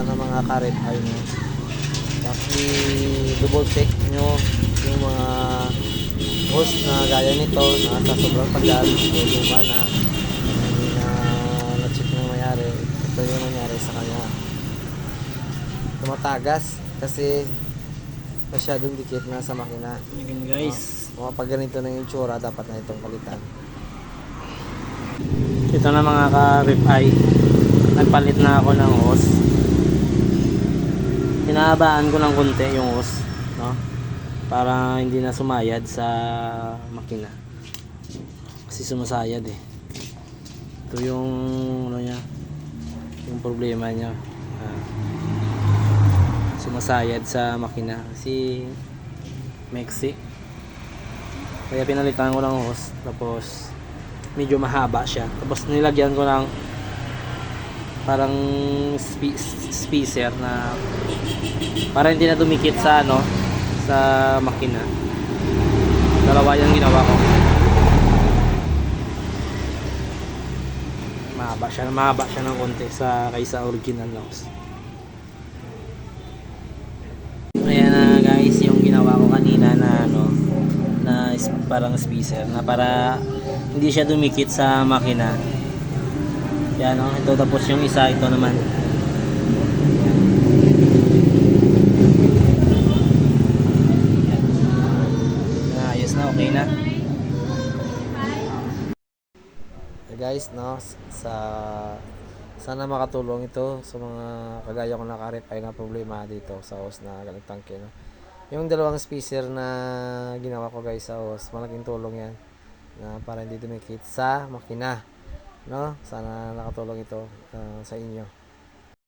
ng mga karet ay no. Tapos double check nyo yung mga hose na gaya nito na sa sobrang tagal o luma na hindi na check na mayari. Ito yung nangyari sa kanya, tumatagas kasi masyadong dikit na sa makina. Ayan guys, Pag ganito na yung tsura, dapat na itong palitan. ito na mga ka-rip eye, nagpalit na ako ng hose. Pinahabaan ko ng konti yung hose, no? Para hindi na sumayad sa makina, kasi sumasayad eh. Ito yung ano niya, yung problema niya, sumasayad sa makina kasi meksi. Kaya pinalitan ko ng hose, tapos medyo mahaba siya, tapos nilagyan ko ng parang spacer na para hindi na dumikit sa ano, sa makina. Dalawa yung ginawa ko. Mahaba siya ng konti sa kaysa original na hose. Ayan na guys, yung ginawa ko kanina na ano, na parang spacer na para hindi siya dumikit sa makina. Yan o, ito, tapos yung isa, ito naman. Ayos na, okay na. Guys, no, sana makatulong ito sa mga kagaya ko na karet ay na problema dito sa hose na galing tangke, no. Yung dalawang spacer na ginawa ko guys sa hose, malaking tulong yan na para hindi dumikit sa makina, no. Sana nakatulong ito sa inyo.